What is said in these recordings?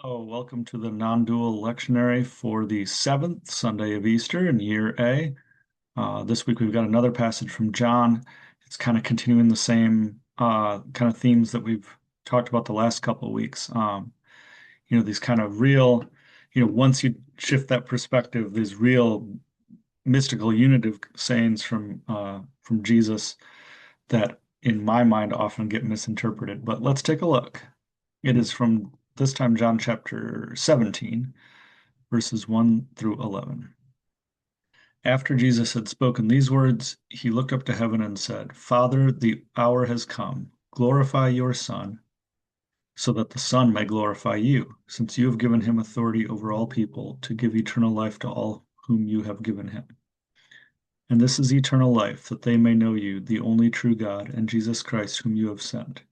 Oh, welcome to the non-dual lectionary for the seventh Sunday of Easter in year A. This week we've got another passage from John. It's kind of continuing the same kind of themes that we've talked about the last couple of weeks. These kind of real, once you shift that perspective, these real mystical unitive sayings from Jesus that, in my mind, often get misinterpreted. But let's take a look. It is from this time John chapter 17, verses 1 through 11. After Jesus had spoken these words, he looked up to heaven and said, Father, the hour has come. Glorify your Son, so that the Son may glorify you, since you have given him authority over all people to give eternal life to all whom you have given him. And this is eternal life, that they may know you, the only true God, and Jesus Christ, whom you have sent.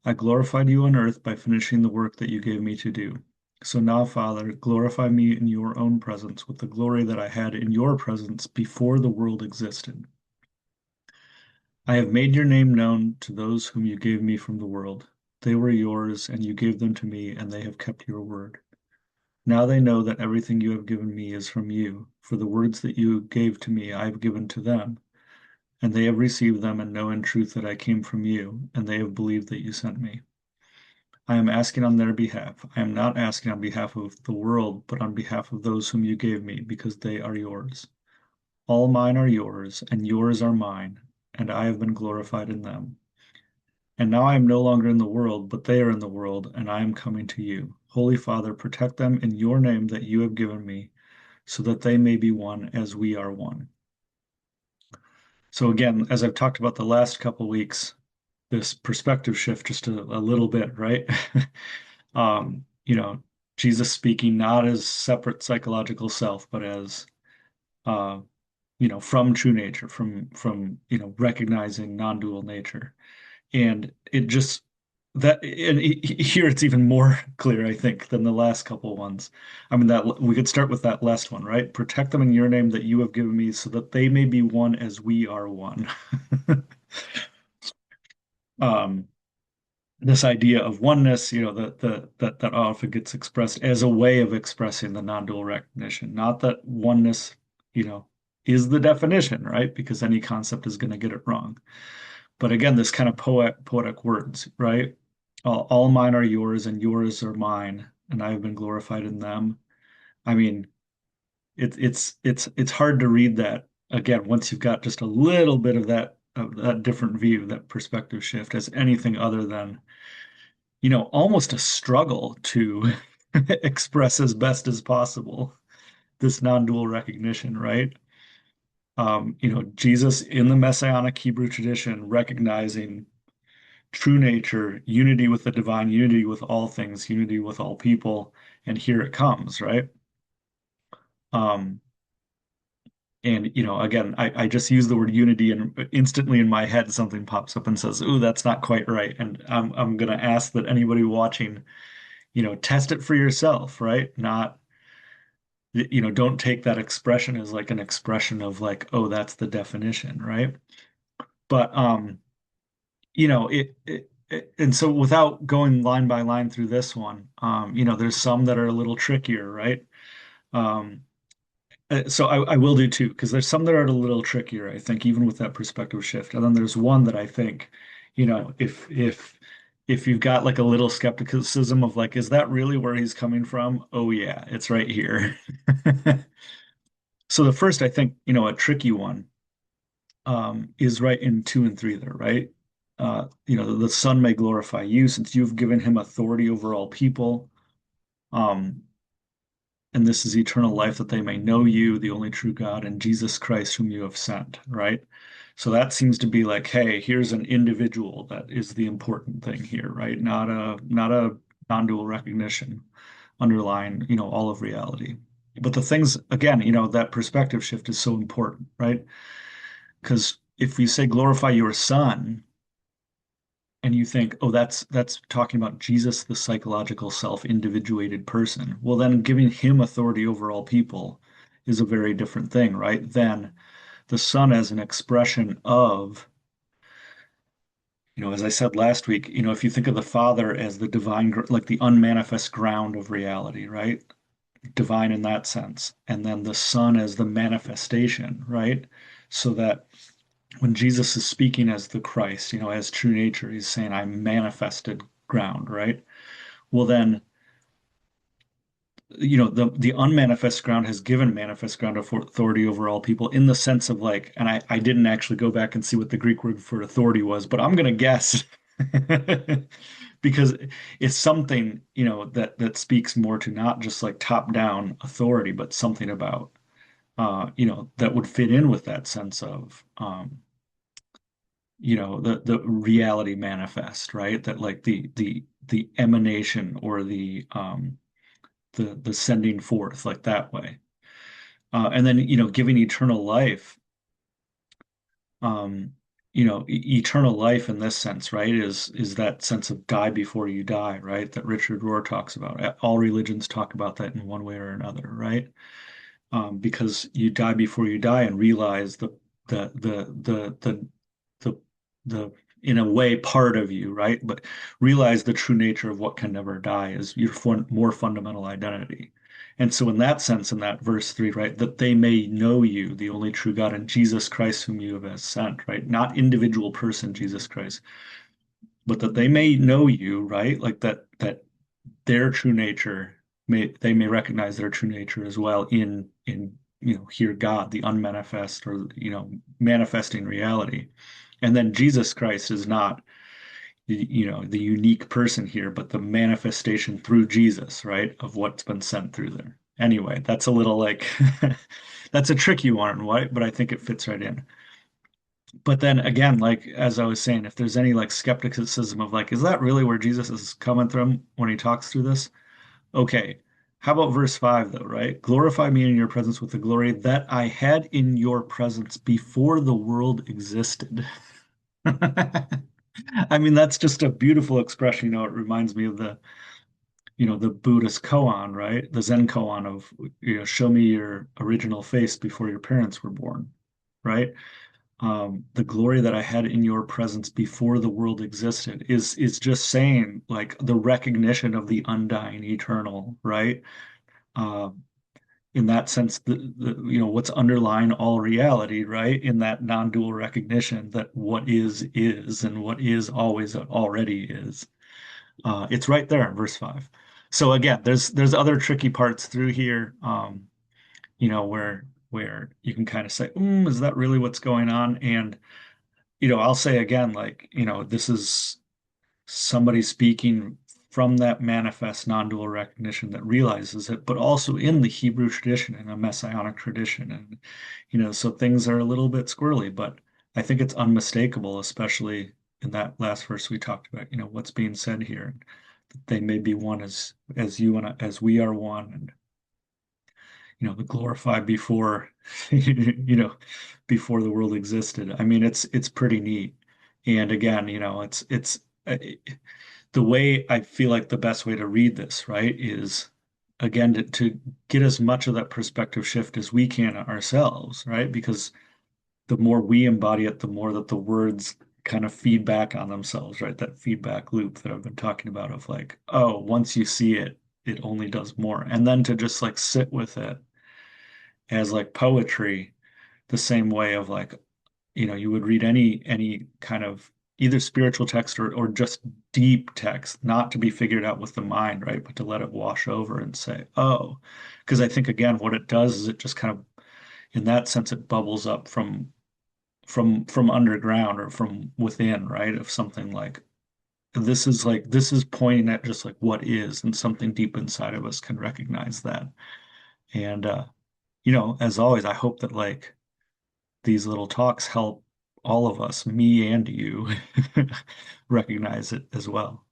I glorified you on earth by finishing the work that you gave me to do. So now, Father, glorify me in your own presence with the glory that I had in your presence before the world existed. I have made your name known to those whom you gave me from the world. They were yours, and you gave them to me, and they have kept your word. Now they know that everything you have given me is from you, for the words that you gave to me I have given to them, and they have received them and know in truth that I came from you, and they have believed that you sent me. I am asking on their behalf. I am not asking on behalf of the world, but on behalf of those whom you gave me, because they are yours. All mine are yours, and yours are mine, and I have been glorified in them. And now I am no longer in the world, but they are in the world, and I am coming to you. Holy Father, protect them in your name that you have given me, so that they may be one as we are one. So again, as I've talked about the last couple weeks, this perspective shift just a little bit, right? um, you know, Jesus speaking not as separate psychological self, but as uh, from true nature, from recognizing non-dual nature. And it just that and here it's even more clear, I think, than the last couple ones. I mean, that we could start with that last one, right? Protect them in your name that you have given me, so that they may be one as we are one. Um, this idea of oneness, that often gets expressed as a way of expressing the non-dual recognition, not that oneness, you know, is the definition, right? Because any concept is going to get it wrong. But again, this kind of poetic words, right? All mine are yours, and yours are mine, and I have been glorified in them. I mean, it's hard to read that again once you've got just a little bit of that different view, that perspective shift, as anything other than almost a struggle to express as best as possible this non-dual recognition, right? Jesus in the Messianic Hebrew tradition, recognizing true nature, unity with the divine, unity with all things, unity with all people, and here it comes, right? Um, and again, I just use the word unity, and instantly in my head something pops up and says, "Ooh, that's not quite right." And I'm gonna ask that anybody watching test it for yourself, right? Not, don't take that expression as like an expression of like, oh, that's the definition, right? But and so without going line by line through this one, there's some that are a little trickier, right? Um, so I will do two, because there's some that are a little trickier, I think, even with that perspective shift. And then there's one that I think, if you've got like a little skepticism of like, is that really where he's coming from? Oh yeah, it's right here. So the first, I think, a tricky one, is right in two and three there, right? The Son may glorify you, since you've given him authority over all people. Um, and this is eternal life, that they may know you, the only true God, and Jesus Christ, whom you have sent, right? So that seems to be like, hey, here's an individual that is the important thing here, right? Not a non-dual recognition underlying, all of reality. But the things, again, that perspective shift is so important, right? Because if we say glorify your Son, and you think, oh, that's talking about Jesus, the psychological self-individuated person. Well, then giving him authority over all people is a very different thing, right? Than the Son as an expression of, as I said last week, if you think of the Father as the divine, like the unmanifest ground of reality, right? Divine in that sense. And then the Son as the manifestation, right? So that when Jesus is speaking as the Christ, as true nature, he's saying, I'm manifested ground, right? Well, then, the unmanifest ground has given manifest ground authority over all people in the sense of like, and I didn't actually go back and see what the Greek word for authority was, but I'm gonna guess because it's something, that speaks more to not just like top-down authority, but something about that would fit in with that sense of the reality manifest, right? That like the emanation or the sending forth like that way. And then, giving eternal life, um, eternal life in this sense, right, is that sense of die before you die, right? That Richard Rohr talks about. All religions talk about that in one way or another, right? Because you die before you die and realize the the the the the the in a way part of you, right? But realize the true nature of what can never die is your more fundamental identity. And so in that sense, in that verse 3, right, that they may know you, the only true God, and Jesus Christ whom you have sent, right? Not individual person Jesus Christ, but that they may know you, right? Like that their true nature they may recognize their true nature as well in here God, the unmanifest or manifesting reality. And then Jesus Christ is not the unique person here, but the manifestation through Jesus, right, of what's been sent through there. Anyway, that's a little like that's a tricky one, right? But I think it fits right in. But then again, like as I was saying, if there's any like skepticism of like, is that really where Jesus is coming from when he talks through this? Okay. How about verse 5 though, right? Glorify me in your presence with the glory that I had in your presence before the world existed. I mean, that's just a beautiful expression. It reminds me of the Buddhist koan, right? The Zen koan of, show me your original face before your parents were born, right? The glory that I had in your presence before the world existed is just saying like the recognition of the undying, eternal, right? Uh, in that sense, what's underlying all reality, right? In that non-dual recognition that what is, and what is always already is. It's right there in verse 5. So again, there's other tricky parts through here, where you can kind of say, is that really what's going on? And I'll say again, like, this is somebody speaking from that manifest non-dual recognition that realizes it, but also in the Hebrew tradition and a messianic tradition. And, so things are a little bit squirrely, but I think it's unmistakable, especially in that last verse we talked about, what's being said here. They may be one as you and as we are one, and the glorified before, before the world existed. I mean, it's pretty neat. And again, it's the way I feel like the best way to read this, right, is again to get as much of that perspective shift as we can ourselves, right? Because the more we embody it, the more that the words kind of feed back on themselves, right? That feedback loop that I've been talking about of like, oh, once you see it, it only does more. And then to just like sit with it as like poetry, the same way of like, you would read any kind of either spiritual text or just deep text, not to be figured out with the mind, right? But to let it wash over and say, oh, because I think again, what it does is it just kind of, in that sense, it bubbles up from underground or from within, right? Of something like this is pointing at just like what is, and something deep inside of us can recognize that. And as always, I hope that like these little talks help all of us, me and you, recognize it as well.